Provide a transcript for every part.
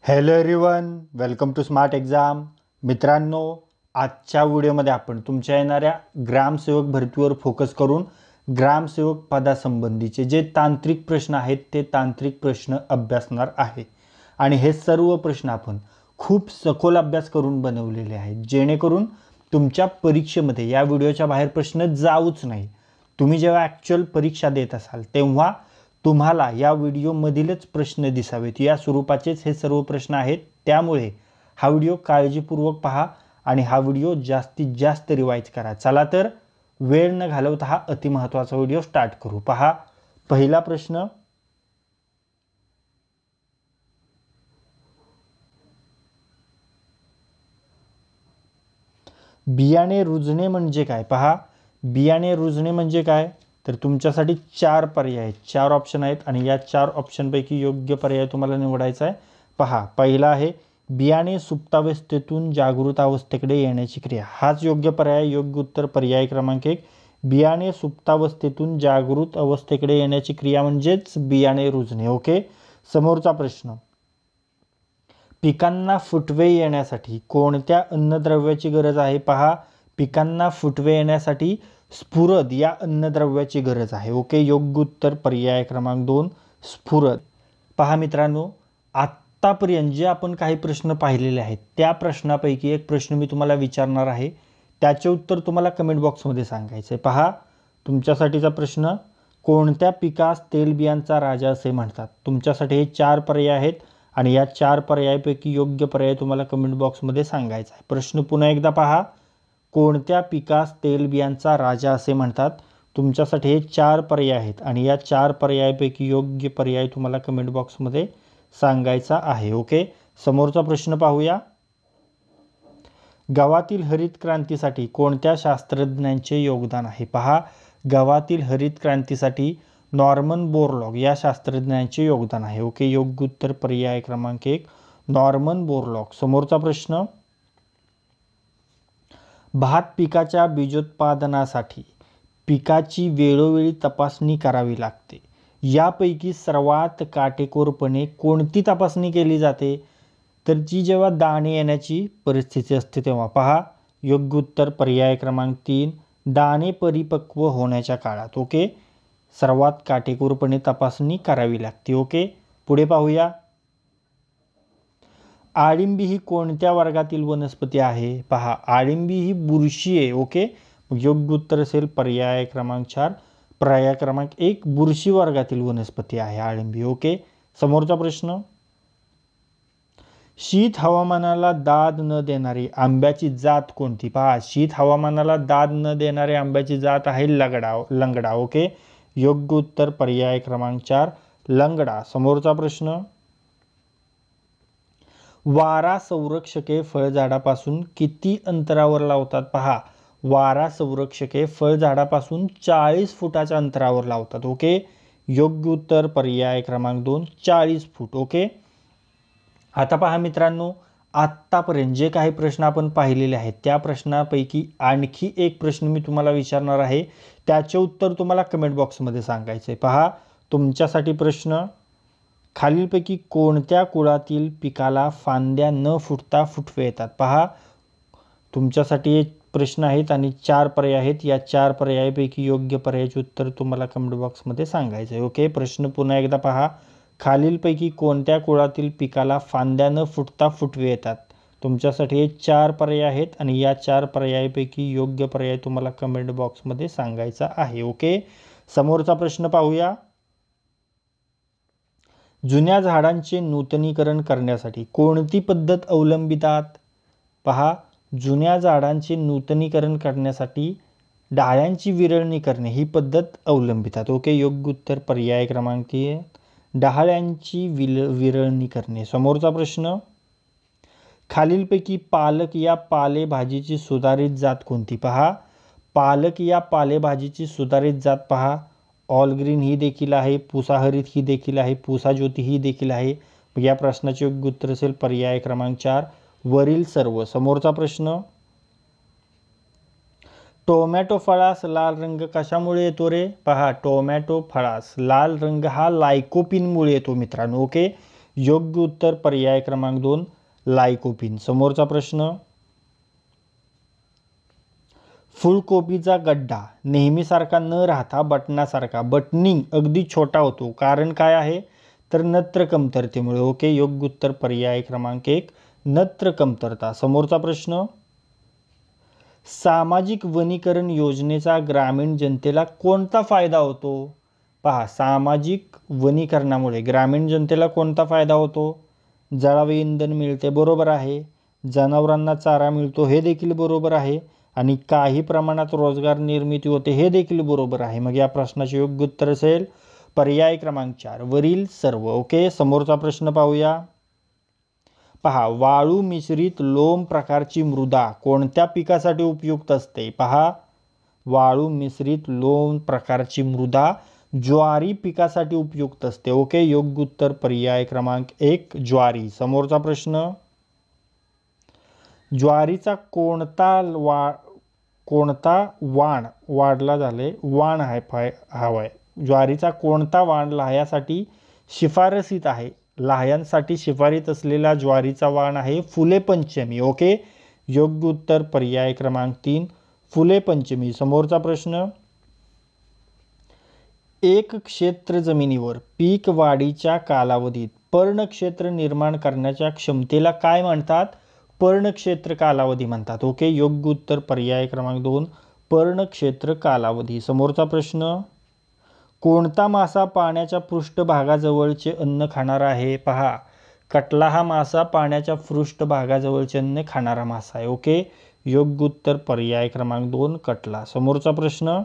Hello everyone, welcome to smart exam. मित्रांनो, आजच्या व्हिडिओमध्ये आपण तुमच्या येणाऱ्या ग्रामसेवक भरतीवर फोकस करून ग्रामसेवक पदासंबंधीचे जे तांत्रिक प्रश्न आहेत ते तांत्रिक प्रश्न अभ्यासणार आहे. आणि हे सर्व प्रश्न आपण खूप सखोल अभ्यास करून बनवलेले आहेत, जेणेकरून तुमच्या परीक्षेमध्ये या व्हिडिओच्या बाहेर प्रश्न जाऊच नाही. तुम्ही जेव्हा ॲक्च्युअल परीक्षा देत असाल तेव्हा तुम्हाला या व्हिडिओमधीलच प्रश्न दिसावेत या स्वरूपाचेच हे सर्व प्रश्न आहेत. त्यामुळे हा व्हिडिओ काळजीपूर्वक पहा आणि हा व्हिडिओ जास्तीत जास्त रिवाइज करा. चला तर वेळ न घालवता हा अतिमहत्त्वाचा व्हिडिओ स्टार्ट करू. पहा, पहिला प्रश्न, बियाणे रुजणे म्हणजे काय? पहा, बियाणे रुजणे म्हणजे काय? तर तुमच्यासाठी चार पर्याय आहेत, चार ऑप्शन आहेत आणि या चार ऑप्शनपैकी योग्य पर्याय तुम्हाला निवडायचा आहे. पहा, पहिला आहे बियाणे सुप्तावस्थेतून जागृत अवस्थेकडे येण्याची क्रिया. हाच योग्य पर्याय. योग्य उत्तर पर्याय क्रमांक 1. बियाणे सुप्तावस्थेतून जागृत अवस्थेकडे येण्याची क्रिया म्हणजेच बियाणे रुजणे. ओके. समोरचा प्रश्न, पिकांना फुटवे येण्यासाठी कोणत्या अन्नद्रव्याची गरज आहे? पहा, पिकांना फुटवे येण्यासाठी स्फुरद या अन्नद्रव्याची गरज आहे. ओके. योग्य उत्तर पर्याय क्रमांक 2, स्फुरद. पहा मित्रांनो, आत्तापर्यंत जे आपण काही प्रश्न पाहिलेले आहेत त्या प्रश्नापैकी एक प्रश्न मी तुम्हाला विचारणार आहे, त्याचे उत्तर तुम्हाला कमेंट बॉक्समध्ये सांगायचं आहे. पहा, तुमच्यासाठीचा प्रश्न, कोणत्या पिकास तेलबियांचा राजा असे म्हणतात? तुमच्यासाठी हे चार पर्याय आहेत आणि या चार पर्यायापैकी योग्य पर्याय तुम्हाला कमेंट बॉक्समध्ये सांगायचा आहे. प्रश्न पुन्हा एकदा पहा, कोणत्या पिकास तेलबियांचा राजा असे म्हणतात? तुमच्यासाठी हे चार पर्याय आहेत आणि या चार पर्यायापैकी योग्य पर्याय तुम्हाला कमेंट बॉक्समध्ये सांगायचा आहे. ओके. समोरचा प्रश्न पाहूया, गावातील हरित क्रांतीसाठी कोणत्या शास्त्रज्ञांचे योगदान आहे? पहा, गावातील हरित क्रांतीसाठी नॉर्मन बोरलॉग या शास्त्रज्ञांचे योगदान आहे. ओके. योग्य उत्तर पर्याय क्रमांक 1, नॉर्मन बोरलॉग. समोरचा प्रश्न, भात पिकाच्या बीजोत्पादनासाठी पिकाची वेळोवेळी तपासणी करावी लागते. यापैकी सर्वात काटेकोरपणे कोणती तपासणी केली जाते? तर जी जेव्हा दाणे येण्याची परिस्थिती असते तेव्हा. पहा, योग्य उत्तर पर्याय क्रमांक 3, दाणे परिपक्व होण्याच्या काळात. ओके. सर्वात काटेकोरपणे तपासणी करावी लागते. ओके. पुढे पाहूया, आळिंबी ही कोणत्या वर्गातील वनस्पती आहे? पहा, आळिंबी ही बुरशी आहे. ओके. योग्य उत्तर असेल पर्याय क्रमांक 4, पर्याय क्रमांक 1, बुरशी वर्गातील वनस्पती आहे आळिंबी. ओके. समोरचा प्रश्न, शीत हवामानाला दाद न देणारी आंब्याची जात कोणती? पहा, शीत हवामानाला दाद न देणारी आंब्याची जात आहे लंगडा. ओके. योग्य उत्तर पर्याय क्रमांक 4, लंगडा. समोरचा प्रश्न, वारा संरक्षके फळझाडापासून किती अंतरावर लावतात? पहा, वारा संरक्षके फळझाडापासून 40 फुटाच्या अंतरावर लावतात. ओके. योग्य उत्तर पर्याय क्रमांक 2, 40 फूट. ओके. आता पहा मित्रांनो, आत्तापर्यंत जे काही प्रश्न आपण पाहिलेले आहेत त्या प्रश्नापैकी आणखी एक प्रश्न मी तुम्हाला विचारणार आहे, त्याचे उत्तर तुम्हाला कमेंट बॉक्समध्ये सांगायचे आहे. पहा, तुमच्यासाठी प्रश्न, खालीलपैकी कोणत्या कुळातील पिकाला फांद्या न फुटता फुटवे येतात? पहा, तुमच्यासाठी एक प्रश्न आहेत आणि चार पर्याय आहेत. या चार पर्यायापैकी योग्य पर्यायाचे उत्तर तुम्हाला कमेंट बॉक्समध्ये सांगायचं आहे. ओके. प्रश्न पुन्हा एकदा पहा, खालीलपैकी कोणत्या कुळातील पिकाला फांद्या न फुटता फुटवे येतात? तुमच्यासाठी हे चार पर्याय आहेत आणि या चार पर्यायापैकी योग्य पर्याय तुम्हाला कमेंट बॉक्समध्ये सांगायचा आहे. ओके. समोरचा प्रश्न पाहूया, जुन्या झाडांचे नूतनीकरण करण्यासाठी कोणती पद्धत अवलंबितात? पहा, जुन्या झाडांचे नूतनीकरण करण्यासाठी डाळ्यांची विरळणी करणे ही पद्धत अवलंबितात. ओके. योग्य उत्तर पर्याय क्रमांक 3, डाळ्यांची विरळणी करणे. समोरचा प्रश्न, खालीलपैकी पालक या पालेभाजीची सुधारित जात कोणती? पहा, पालक या पालेभाजीची सुधारित जात पहा, ऑल ग्रीन ही देखील आहे, पुसाहरित ही देखील आहे, पुसा ज्योती ही देखील आहे. या प्रश्नाचे योग्य उत्तर असेल पर्याय क्रमांक 4, वरील सर्व. समोरचा प्रश्न, टोमॅटो फळास लाल रंग कशामुळे येतो रे? पहा, टोमॅटो फळास लाल रंग हा लायकोपिनमुळे येतो मित्रांनो. ओके. योग्य उत्तर पर्याय क्रमांक 2 लाइकोपीन. समोरचा प्रश्न, फुलकोबीचा गड्डा नेहमीसारखा न राहता बटनासारखा बटनिंग अगदी छोटा होतो, कारण काय आहे तर नत्र कमतरतेमुळे. ओके, योग्य उत्तर पर्याय क्रमांक 1 नत्र कमतरता. समोरचा प्रश्न, सामाजिक वनीकरण योजनेचा ग्रामीण जनतेला कोणता फायदा होतो? पहा, सामाजिक वनीकरणामुळे ग्रामीण जनतेला कोणता फायदा होतो? जळावे इंधन मिळते, बरोबर आहे. जनावरांना चारा मिळतो, हे देखील बरोबर आहे. आणि काही प्रमाणात रोजगार निर्मिती होते, हे देखील बरोबर आहे. मग या प्रश्नाचे योग्य उत्तर असेल पर्याय क्रमांक 4 वरील सर्व. ओके, समोरचा प्रश्न पाहूया. पहा, वाळू मिश्रित लोम प्रकारची मृदा कोणत्या पिकासाठी उपयुक्त असते? पहा, वाळू मिश्रित लोम प्रकारची मृदा ज्वारी पिकासाठी उपयुक्त असते. ओके, योग्य उत्तर पर्याय क्रमांक 1 ज्वारी. समोरचा प्रश्न, ज्वारीचा कोणता वाण वाढला झाले वाण आहे हवाय ज्वारीचा कोणता वाण लाह्यासाठी शिफारसीत आहे? लाह्यांसाठी शिफारसीत असलेला ज्वारीचा वाण आहे फुले पंचमी. ओके, योग्य उत्तर पर्याय क्रमांक 3 फुले पंचमी. समोरचा प्रश्न, एक क्षेत्र जमिनीवर पीक वाढीच्या कालावधीत पर्णक्षेत्र निर्माण करण्याच्या क्षमतेला काय म्हणतात? पर्णक्षेत्र कालावधी म्हणतात. ओके, योग्य उत्तर पर्याय क्रमांक 2 पर्णक्षेत्र कालावधी. समोरचा प्रश्न, कोणता मासा पाण्याच्या पृष्ठभागाजवळचे अन्न खाणारा आहे? पहा, कटला हा मासा पाण्याच्या पृष्ठभागाजवळचे अन्न खाणारा मासा आहे. ओके, योग्य उत्तर पर्याय क्रमांक 2 कटला. समोरचा प्रश्न,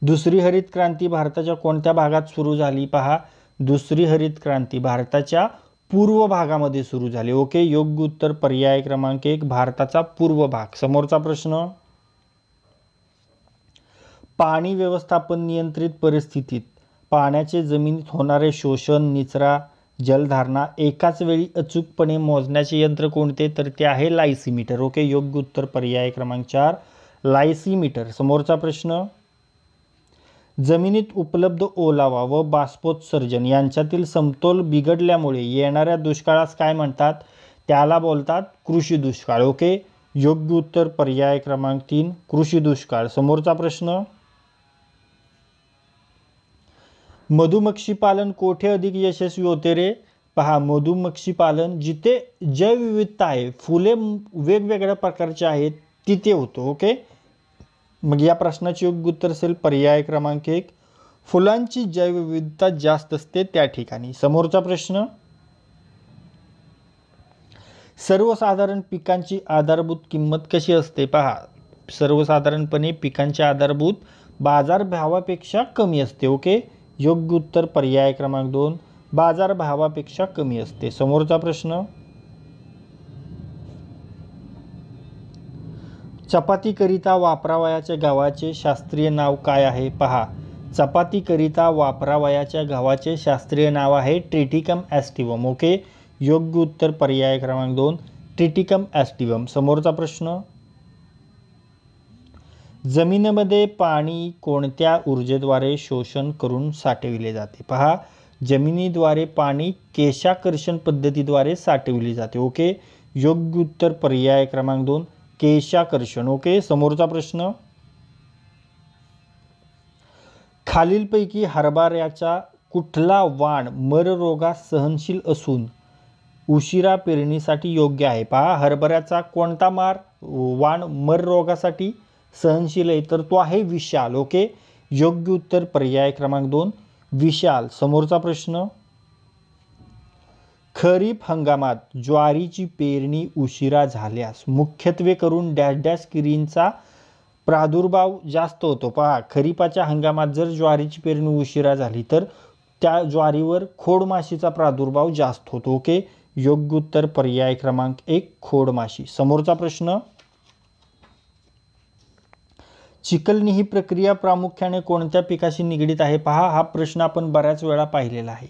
दुसरी हरित क्रांती भारताच्या कोणत्या भागात सुरू झाली? पहा, दुसरी हरित क्रांती भारताच्या पूर्व भागामध्ये सुरू झाली. ओके, योग्य उत्तर पर्याय क्रमांक 1 भारताचा पूर्व भाग. समोरचा प्रश्न, पाणी व्यवस्थापन नियंत्रित परिस्थितीत पाण्याचे जमिनीत होणारे शोषण, निचरा, जलधारणा एकाच वेळी अचूकपणे मोजण्याचे यंत्र कोणते? तर ते आहे लायसीमीटर. ओके, योग्य उत्तर पर्याय क्रमांक 4 लायसीमीटर. समोरचा प्रश्न, जमिनीत उपलब्ध ओलावा व बाष्पोत्सर्जन यांच्यातील समतोल बिघडल्यामुळे येणाऱ्या दुष्काळास काय म्हणतात? त्याला बोलतात कृषी दुष्काळ. ओके, योग्य उत्तर पर्याय क्रमांक 3 कृषी दुष्काळ. समोरचा प्रश्न, मधुमक्षी पालन कोठे अधिक यशस्वी होते रे? पहा, मधुमक्षी पालन जिथे जैवविविधता आहे, फुले वेगवेगळ्या प्रकारचे आहेत, तिथे होतो. ओके, मग या प्रश्नाचे योग्य उत्तर असेल पर्याय क्रमांक 1 फुलांची जैवविविधता जास्त असते त्या ठिकाणी. समोरचा प्रश्न, सर्वसाधारण पिकांची आधारभूत किंमत कशी असते? पहा, सर्वसाधारणपणे पिकांची आधारभूत बाजारभावापेक्षा कमी असते. ओके, योग्य उत्तर पर्याय क्रमांक 2 बाजारभावापेक्षा कमी असते. समोरचा प्रश्न, चपातीकरिता वापरावयाच्या गव्हाचे शास्त्रीय नाव काय आहे? पहा, चपातीकरिता वापरावयाच्या गव्हाचे शास्त्रीय नाव आहे ट्रिटिकम ॲस्टिवम. ओके, योग्य उत्तर पर्याय क्रमांक 2 ट्रिटिकम ॲस्टिवम. समोरचा प्रश्न, जमिनीमध्ये पाणी कोणत्या ऊर्जेद्वारे शोषण करून साठविले जाते? पहा, जमिनीद्वारे पाणी केशाकर्षण पद्धतीद्वारे साठविले जाते. ओके, योग्य उत्तर पर्याय क्रमांक 2 केशाकर्षण. ओके, समोरचा प्रश्न, खालीलपैकी हरभऱ्याचा कुठला वाण मर रोगास सहनशील असून उशिरा पेरणीसाठी योग्य आहे? पहा, हरभऱ्याचा कोणता वाण मर रोगासाठी सहनशील आहे? तर तो आहे विशाल. ओके, योग्य उत्तर पर्याय क्रमांक 2 विशाल. समोरचा प्रश्न, खरीप हंगामात ज्वारीची पेरणी उशिरा झाल्यास मुख्यत्वे करून डॅश डॅश किडींचा प्रादुर्भाव जास्त होतो. पहा, खरीपाच्या हंगामात जर ज्वारीची पेरणी उशिरा झाली तर त्या ज्वारीवर खोडमाशीचा प्रादुर्भाव जास्त होतो. ओके, योग्य उत्तर पर्याय क्रमांक 1 खोडमाशी. समोरचा प्रश्न, चिखलणी ही प्रक्रिया प्रामुख्याने कोणत्या पिकाशी निगडीत आहे? पहा, हा प्रश्न आपण बऱ्याच वेळा पाहिलेला आहे.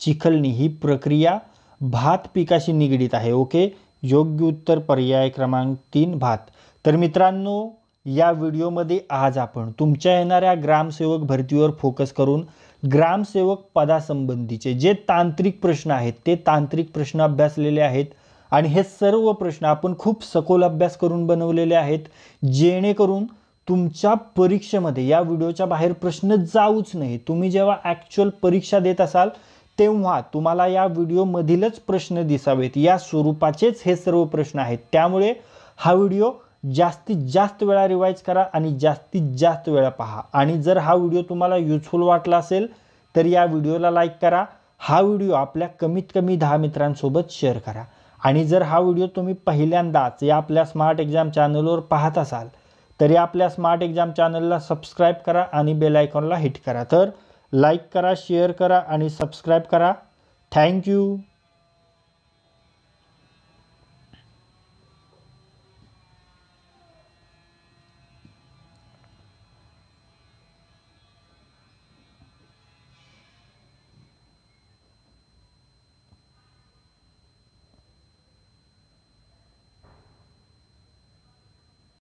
चिखलणी ही प्रक्रिया भात पिकाशी निगडीत आहे. ओके, योग्य उत्तर पर्याय क्रमांक 3 भात. तर मित्रांनो, या व्हिडिओमध्ये आज आपण तुमच्या येणाऱ्या ग्रामसेवक भरतीवर फोकस करून ग्रामसेवक पदासंबंधीचे जे तांत्रिक प्रश्न आहेत ते तांत्रिक प्रश्न अभ्यासलेले आहेत आणि हे सर्व प्रश्न आपण खूप सखोल अभ्यास करून बनवलेले आहेत, जेणेकरून तुमच्या परीक्षेमध्ये या व्हिडिओच्या बाहेर प्रश्न जाऊच नाही। तुम्ही जेव्हा ॲक्च्युअल परीक्षा देत असाल तेव्हा तुम्हाला या व्हिडिओमधीलच प्रश्न दिसावेत, या स्वरूपाचेच हे सर्व प्रश्न आहेत। त्यामुळे हा व्हिडिओ जास्तीत जास्त वेळा रिवाइज करा आणि जास्तीत जास्त वेळा पहा। आणि जर हा व्हिडिओ तुम्हाला युजफुल वाटला असेल तर या व्हिडिओला लाईक करा, हा व्हिडिओ आपल्या कमीत कमी 10 मित्रांसोबत शेअर करा। आणि जर हा व्हिडिओ तुम्ही पहिल्यांदाच या आपल्या स्मार्ट एक्झाम चॅनलवर पाहत असाल तर या आपल्या स्मार्ट एक्झाम चॅनलला सबस्क्राईब करा आणि बेल आयकॉनला हिट करा। तर लाईक करा, शेअर करा आणि सबस्क्राईब करा। थँक्यू।